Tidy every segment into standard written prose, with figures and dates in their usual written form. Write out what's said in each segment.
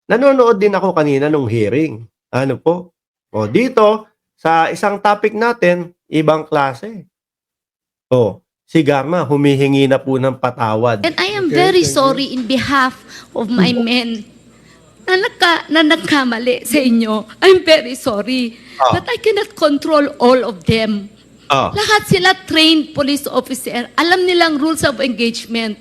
nanonood din ako kanina nung hearing. Ano po? O dito, sa isang topic natin, ibang klase. O, si Garma, humihingi na po ng patawad. And I am Okay, very thank you. sorry in behalf of my men na nagkamali sa inyo. I'm very sorry. Ah. But I cannot control all of them. Ah. Lahat sila trained police officer. Alam nilang rules of engagement.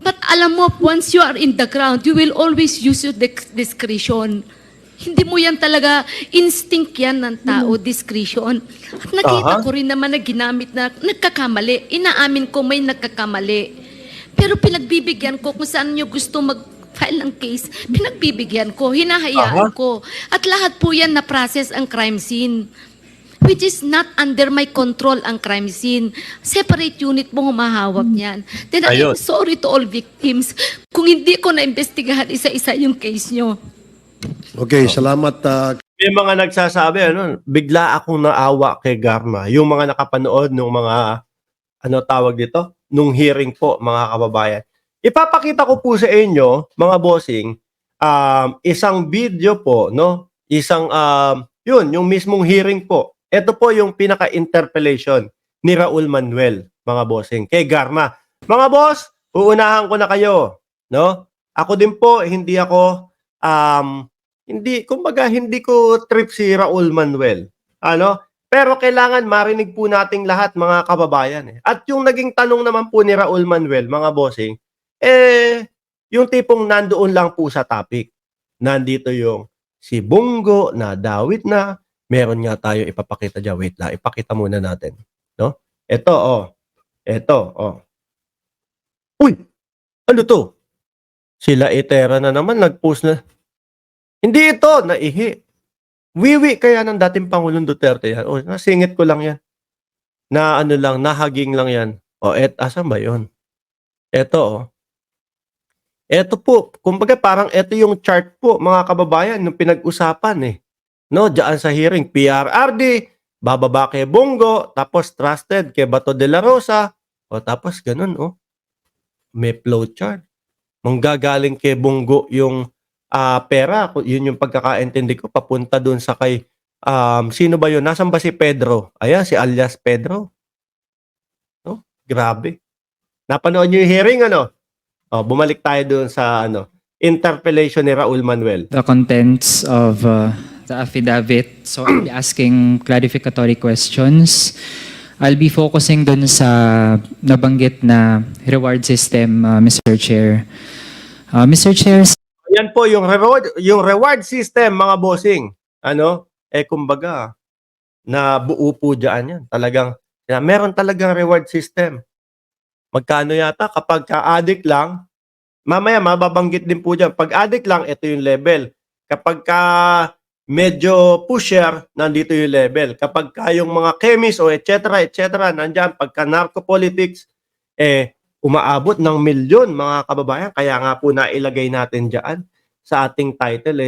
But alam mo, once you are in the ground, you will always use your discretion. Hindi mo yan talaga, instinct yan ng tao, discretion. At nakita ko rin naman na ginamit na nagkakamali. Inaamin ko may nagkakamali. Pero pinagbibigyan ko kung saan nyo gusto mag-file ng case, pinagbibigyan ko, hinahayaan ko. At lahat po yan na-process ang crime scene. Which is not under my control ang crime scene. Separate unit mo humahawak niyan. Then I am sorry to all victims kung hindi ko na-investigahan isa-isa yung case nyo. Okay, salamat. May mga nagsasabi, bigla akong naawa kay Garma. Yung mga nakapanood nung mga, tawag dito? Nung hearing po, mga kababayan. Ipapakita ko po sa inyo, mga bossing, isang video po, no? Isang, yung mismong hearing po. Ito po yung pinaka-interpellation ni Raul Manuel, mga bossing, kay Garma. Mga boss, uunahan ko na kayo, no? Ako din po, hindi ko trip si Raul Manuel. Pero kailangan marinig po nating lahat, mga kababayan. At yung naging tanong naman po ni Raul Manuel, mga bossing, yung tipong nandoon lang po sa topic. Nandito yung si Bongo na Dawit na, meron nga tayo ipapakita dyan. Wait lang, ipakita muna natin. No? Ito. Uy! Ano to? Sila Itera na naman, nag-post na. Hindi ito, naihi. Wiwi kaya ng dating Pangulong Duterte yan. O, nasingit ko lang yan. Nahaging lang yan. O, asan ba yun? Ito, Ito po, kumbaga parang ito yung chart po, mga kababayan, nung pinag-usapan No, diyan sa hearing, PRRD, bababa kay Bongo, tapos trusted kay Bato de la Rosa, o tapos ganun, may flow chart. Manggagaling kay Bongo yung pera, yun yung pagkakaintindi ko, papunta dun sa kay, sino ba yun? Nasaan ba si Pedro? Ayan, si alias Pedro. No? Grabe. Napanood nyo yung hearing, bumalik tayo dun sa, interpellation ni Raul Manuel. The contents of the affidavit. So I'll be asking clarificatory questions. I'll be focusing dun sa nabanggit na reward system, Mr. Chair. Mr. Chair, Yan po yung reward system, mga bossing. Kumbaga, na buo po diyan yan. Talagang meron talagang reward system. Magkano yata kapag ka-addict lang, mamaya mababanggit din po diyan. Pag addict lang, ito yung level. Kapag ka medyo pusher, nandito yung level. Kapag kayong mga chemist o etc. Nandiyan, pagka narcopolitics, umaabot ng milyon, mga kababayan. Kaya nga po nailagay natin dyan sa ating title,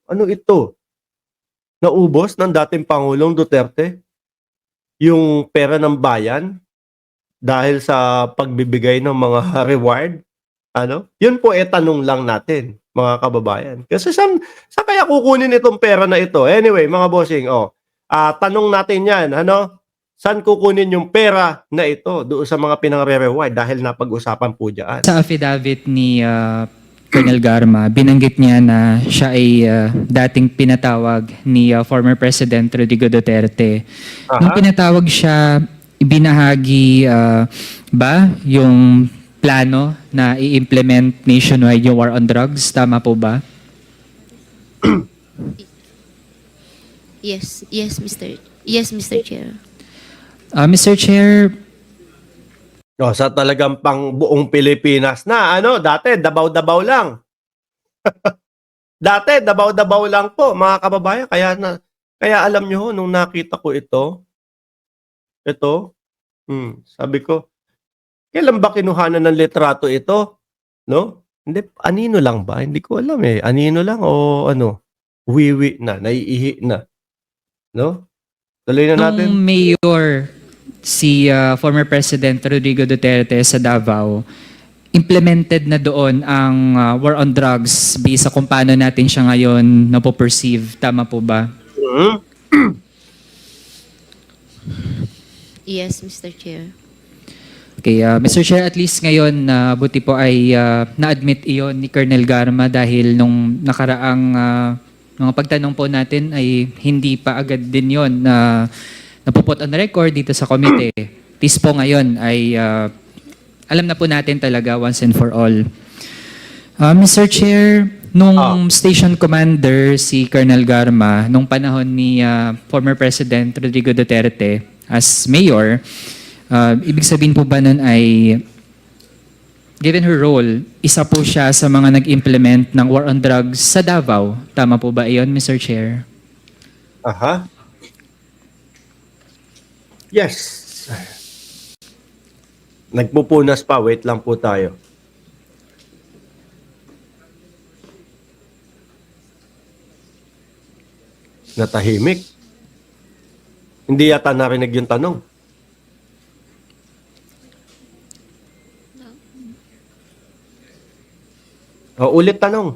ano ito? Naubos ng dating Pangulong Duterte yung pera ng bayan dahil sa pagbibigay ng mga reward. Yun po tanong lang natin, mga kababayan. Kasi saan kaya kukunin itong pera na ito? Anyway, mga bossing, tanong natin yan, saan kukunin yung pera na ito doon sa mga pinang-reward dahil napag-usapan po dyan? sa affidavit ni Colonel Garma, binanggit niya na siya ay dating pinatawag ni former President Rodrigo Duterte. Nung pinatawag siya, ibinahagi ba yung plano na i-implement nationwide yung war on drugs? Tama po ba? Yes, Mr. Chair. Mr. Chair, Sa talagang pang buong Pilipinas na, dati dabaw-dabaw lang. Dati dabaw-dabaw lang po, mga kababayan. Kaya alam nyo, nung nakita ko ito, sabi ko, kailan ba kinuhanan ng litrato ito? No? Hindi, anino lang ba? Hindi ko alam Anino lang o wiwi na, naiihi na. No? Tuloy na natin. nung mayor si former President Rodrigo Duterte sa Davao, implemented na doon ang war on drugs based sa kung paano natin siya ngayon napoperceive. Tama po ba? Mhm. Yes, Mr. Chair. Okay, Mr. Chair, at least ngayon, buti po ay na-admit iyon ni Colonel Garma dahil nung nakaraang mga pagtanong po natin ay hindi pa agad din yon na napuput on record dito sa komite. At least po ngayon ay alam na po natin talaga once and for all. Mr. Chair, nung station commander si Colonel Garma, nung panahon ni former President Rodrigo Duterte as mayor, ibig sabihin po ba nun ay, given her role, isa po siya sa mga nag-implement ng war on drugs sa Davao. Tama po ba iyon, Mr. Chair? Aha. Yes. Nagpupunas pa. Wait lang po tayo. Natahimik. Hindi yata narinig yung tanong. Ulit tanong.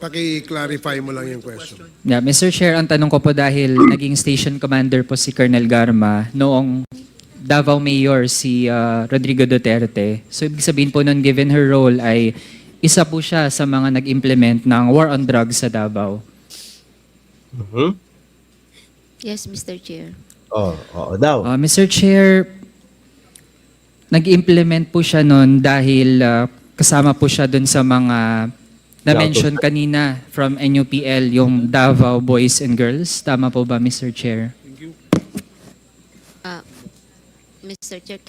Paki-clarify mo lang yung question. Yeah, Mr. Chair, ang tanong ko po dahil naging station commander po si Colonel Garma noong Davao Mayor si Rodrigo Duterte. So ibig sabihin po nun, given her role ay isa po siya sa mga nag-implement ng war on drugs sa Davao. Mhm. Yes, Mr. Chair. Oo daw. Mr. Chair, nag-implement po siya nun dahil kasama po siya dun sa mga na-mention kanina from NUPL, yung Davao Boys and Girls. Tama po ba, Mr. Chair? Mr. Chair,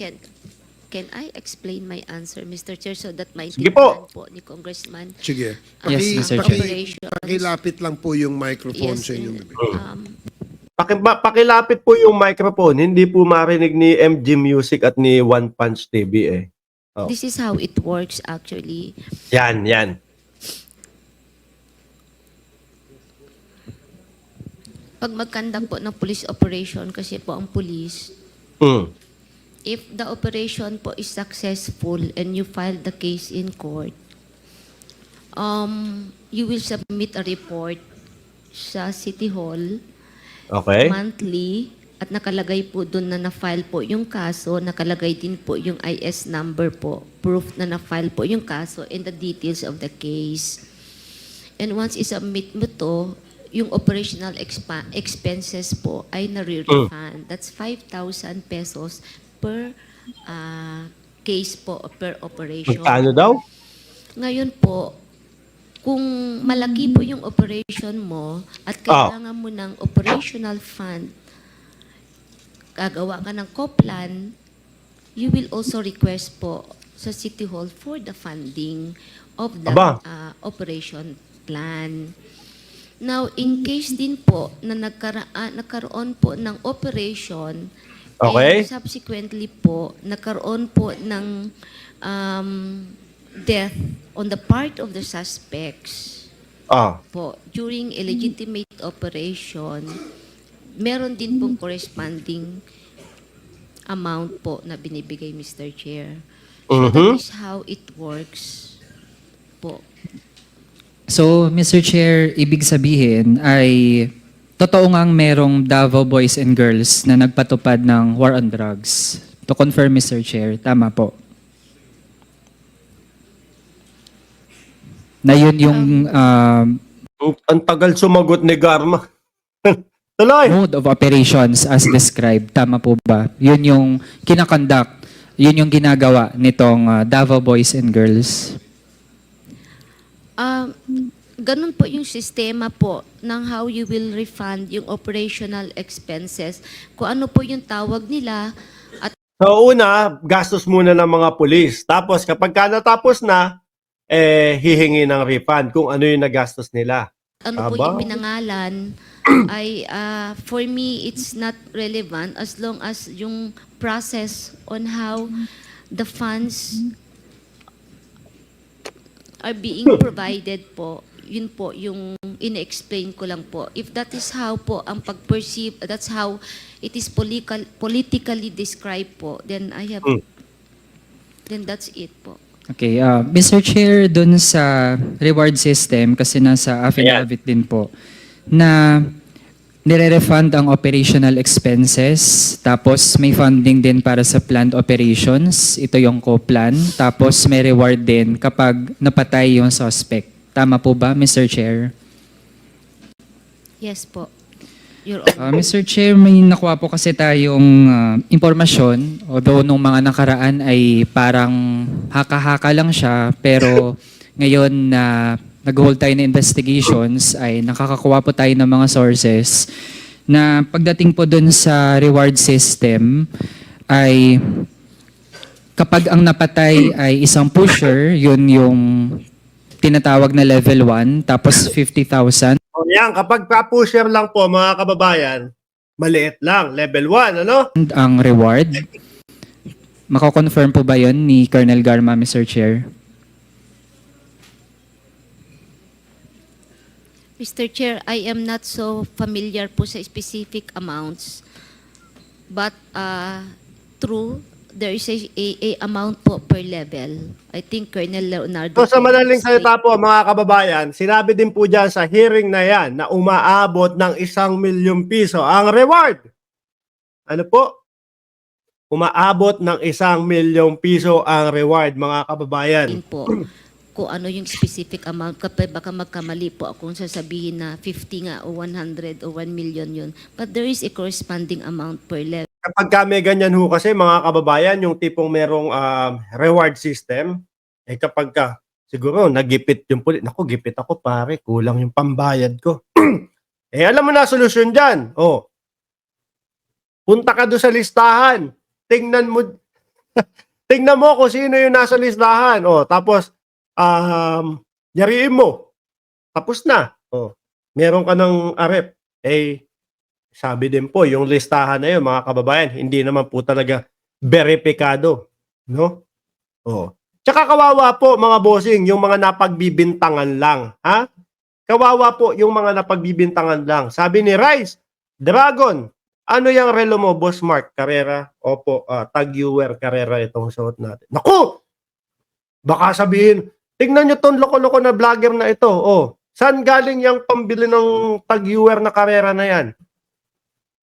can I explain my answer, Mr. Chair, so that Sige po. maintindihan po ni Congressman? Sige. Yes, Mr. Chair. Operations. Pakilapit lang po yung microphone sa inyong bibig. Pakilapit po yung microphone. Hindi po marinig ni MG Music at ni One Punch TV eh. This is how it works actually. Yan. Pag mag-conduct po ng police operation, kasi po ang police, Mm. if the operation po is successful and you file the case in court, you will submit a report sa City Hall Okay. monthly at nakalagay po doon na na-file po yung kaso, nakalagay din po yung IS number po, proof na na-file po yung kaso and the details of the case. And once isubmit mo to, yung operational expenses po ay nare-refund. That's 5,000 pesos per case po, per operation. Magkano daw? Ngayon po, kung malaki po yung operation mo at kailangan mo ng operational fund, gagawa ka ng COPLAN, you will also request po sa City Hall for the funding of the Aba. operation plan. Now, in case din po na nagkaroon po ng operation, Okay. and subsequently po, nagkaroon po ng death on the part of the suspects po during a legitimate operation, meron din pong corresponding amount po na binibigay, Mr. Chair. So that is how it works po. So, Mr. Chair, ibig sabihin ay totoo ngang merong Davao Boys and Girls na nagpatupad ng war on drugs. To confirm, Mr. Chair, tama po. Na yun yung Ang tagal sumagot ni Garma. Tuloy. mode of operations as described. Tama po ba? Yun yung kinakonduct, yun yung ginagawa nitong Davao Boys and Girls. Ganun po yung sistema po ng how you will refund yung operational expenses. Kung ano po yung tawag nila at So una, gastos muna ng mga pulis. Tapos kapag natapos na, hihingi ng refund kung ano yung nagastos nila. ano po Aba. yung pinangalan ay for me it's not relevant as long as yung process on how the funds are being provided po, yun po yung ine-explain ko lang po. If that is how po ang pag-perceive, that's how it is politically described po, then I have Then that's it po. Okay, Mr. Chair, dun sa reward system, kasi nasa affidavit din po, na nire-refund ang operational expenses, tapos may funding din para sa planned operations, ito yung co-plan, tapos may reward din kapag napatay yung suspect. Tama po ba, Mr. Chair? Yes po. Your Honor. Mr. Chair, may nakuha po kasi tayong impormasyon, although nung mga nakaraan ay parang haka-haka lang siya, pero ngayon na nag-hold tayo na investigations ay nakakakuha po tayo ng mga sources na pagdating po dun sa reward system ay kapag ang napatay ay isang pusher, yun yung tinatawag na level 1, tapos 50,000. O yan, kapag pa-pusher lang po mga kababayan, maliit lang, level 1, ano? Ang reward. Mako-confirm po ba yun ni Colonel Garma, Mr. Chair? Mr. Chair, I am not so familiar po sa specific amounts. But true, there is a amount po per level. I think Colonel Leonardo. So sa can madaling explain. salita po mga kababayan, sinabi din po dyan sa hearing na yan na umaabot ng 1,000,000 piso ang reward. Ano po? Umaabot ng 1,000,000 piso ang reward mga kababayan. Din po kung ano yung specific amount. Kapag baka magkamali po akong sasabihin na 50 nga o 100 o 1 million yun. But there is a corresponding amount per level. Kapag kami ganyan ho kasi mga kababayan, yung tipong merong reward system, eh kapag ka, siguro nagipit yung pulis, naku gipit ako pare, kulang yung pambayad ko. Eh alam mo na solusyon dyan. Oh, punta ka doon sa listahan, tingnan mo, tingnan mo kung sino yung nasa listahan. Oh, tapos, yariin mo. Tapos na. Oh, meron ka ng arep. Eh, sabi din po, yung listahan na yun, mga kababayan, hindi naman po talaga beripikado. No? Oh. Tsaka kawawa po, mga bossing, yung mga napagbibintangan lang. Ha? Kawawa po yung mga napagbibintangan lang. Sabi ni Rice, Dragon, ano yung relo mo, Boss Mark Carrera? Opo, Tag-Viewer Carrera itong suot natin. Naku! Baka sabihin, tignan nyo tong loko-loko na vlogger na ito. Oh, saan galing yung pambili ng Tag-Viewer na Carrera na yan?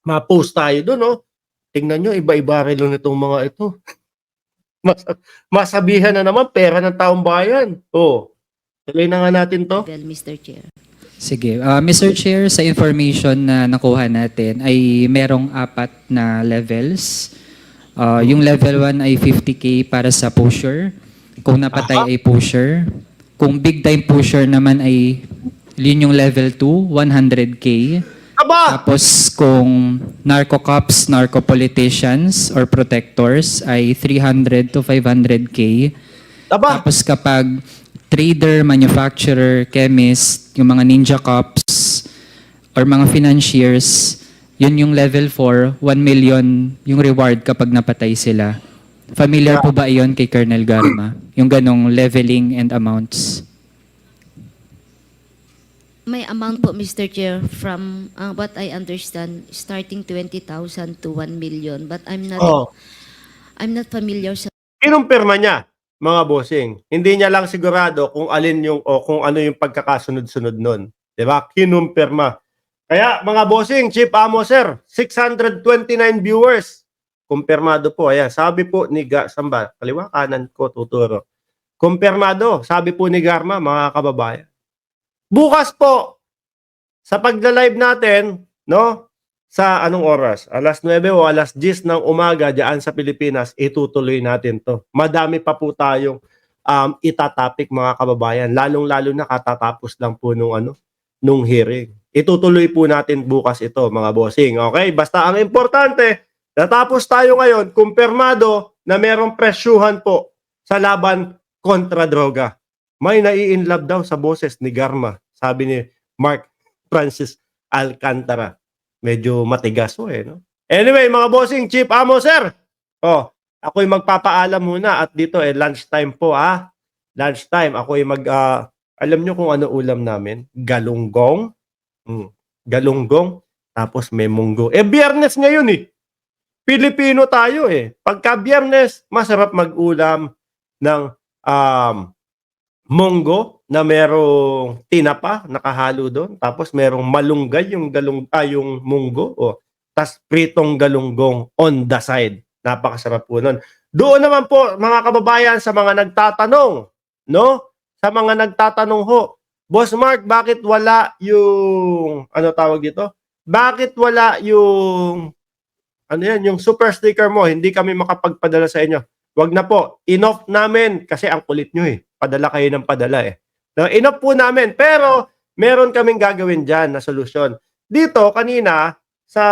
Ma-post tayo doon, oh. Tingnan nyo, iba-iba relo nitong mga ito. Masabihan na naman, pera ng taong bayan. Oh, tuloy na nga natin to. Mr. Chair. Sige. Mr. Chair, sa information na nakuha natin ay merong 4 na levels. Yung level 1 ay 50K para sa pusher. Kung napatay ay pusher. Kung big time pusher naman ay yun yung level 2, 100K. Aba! Tapos kung narco-cops, narco-politicians, or protectors ay 300 to 500K. Aba! Tapos kapag trader, manufacturer, chemist, yung mga ninja cops, or mga financiers, yun yung level 4, 1 million yung reward kapag napatay sila. Familiar po ba iyon kay Colonel Garma? Yung ganong leveling and amounts? May amount po, Mr. Chair, from what I understand, starting 20,000 to 1 million. But I'm not familiar sa Kinumpirma niya, mga bossing. Hindi niya lang sigurado kung alin yung o kung ano yung pagkakasunod-sunod nun. 'Di ba? Kinumpirma. Kaya mga bossing, Chief Amo Sir, 629 viewers. Kumpirmado po. Ayan, sabi po ni Samba, kaliwa kanan ko tuturo. Kumpirmado, sabi po ni Garma, mga kababayan. Bukas po sa pagla-live natin, no? Sa anong oras? Alas 9 o alas 10 ng umaga diyan sa Pilipinas, itutuloy natin 'to. Madami pa po tayong itatopic mga kababayan, lalong-lalo na katatapos lang po nung hearing. Itutuloy po natin bukas ito, mga bossing. Okay? Basta ang importante, natapos tayo ngayon, kumpirmado na merong presyuhan po sa laban kontra droga. May nai-inlove daw sa boses ni Garma, sabi ni Mark Francis Alcantara. Medyo matigas po no? Anyway, mga bossing, Chief Amo Sir. Oh, ako'y magpapaalam muna at dito lunchtime po Lunchtime. Ako'y alam nyo kung ano ulam namin? Galunggong. Galunggong. Tapos may munggo. Biyernes ngayon Pilipino tayo Pagka Biyernes, masarap mag-ulam. ng munggo na merong tinapa nakahalo doon, tapos merong malunggay yung yung munggo, tas pritong galunggong on the side. Napakasarap po nun. Doon naman po mga kababayan sa mga nagtatanong, no? Sa mga nagtatanong ho, Boss Mark, bakit wala yung ano tawag dito? Bakit wala yung ano yan, yung super sticker mo? Hindi kami makapagpadala sa inyo. Wag na po. Enough namin kasi ang kulit nyo eh. Padala kayo ng padala eh. No, enough po namin. Pero meron kaming gagawin dyan na solusyon. Dito kanina sa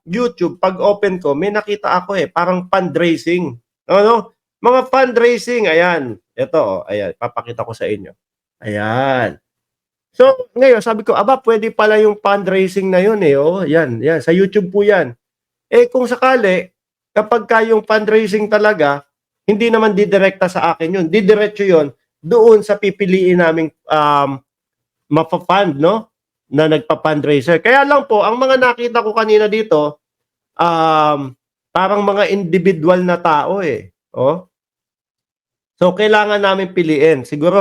YouTube, pag open ko, may nakita ako eh. Parang fundraising. Ano? Mga fundraising. Ayan. Ito. Ayan. Papakita ko sa inyo. Ayan. So, ngayon, sabi ko, aba, pwede pala yung fundraising na yun eh. Oh, yan, yan. Sa YouTube po yan. Eh, kung sakali, kapag yung fundraising talaga, hindi naman didirekta sa akin yun. Didiretso yun doon sa pipiliin naming mapapund, no? Na nagpa-fundraiser. Kaya lang po, ang mga nakita ko kanina dito, parang mga individual na tao eh. Oh. So, kailangan namin piliin. Siguro,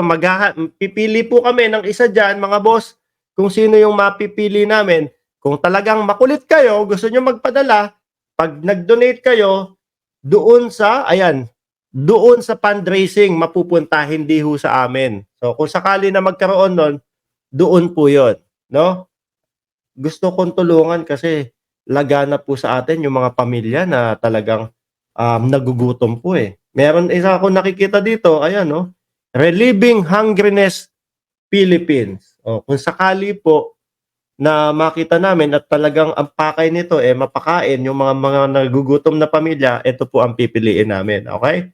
pipili po kami ng isa dyan, mga boss, kung sino yung mapipili namin. Kung talagang makulit kayo, gusto nyo magpadala, pag nag-donate kayo, doon sa, ayan, doon sa fundraising mapupunta, hindi ho sa amin. So, kung sakali na magkaroon nun, doon po yun. No? Gusto kong tulungan kasi lagana po sa atin yung mga pamilya na talagang nagugutom po eh. Meron isa ako nakikita dito, ayan no, Relieving Hungriness Philippines. O, kung sakali po na makita namin at talagang ang pakay nito eh mapakain yung mga nagugutom na pamilya, ito po ang pipiliin namin. Okay?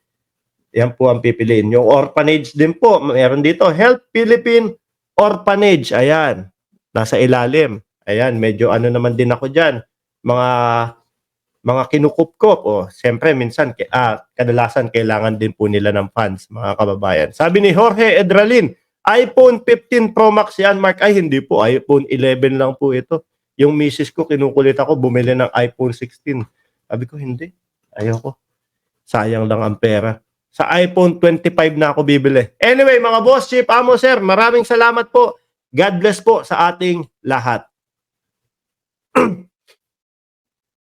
Yan po ang pipiliin. Yung orphanage din po, meron dito, Help Philippine Orphanage. Ayan, nasa ilalim. Ayan, medyo ano naman din ako dyan. Mga kinukup-kup. O, siyempre, minsan, kadalasan, kailangan din po nila ng funds, mga kababayan. Sabi ni Jorge Edralin, iPhone 15 Pro Max yan, Mark. Ay, hindi po. iPhone 11 lang po ito. Yung misis ko, kinukulit ako, bumili ng iPhone 16. Sabi ko, hindi. Ayoko. Sayang lang ang pera. Sa iPhone 25 na ako bibili. Anyway, mga boss, Chief Amo, sir, maraming salamat po. God bless po sa ating lahat.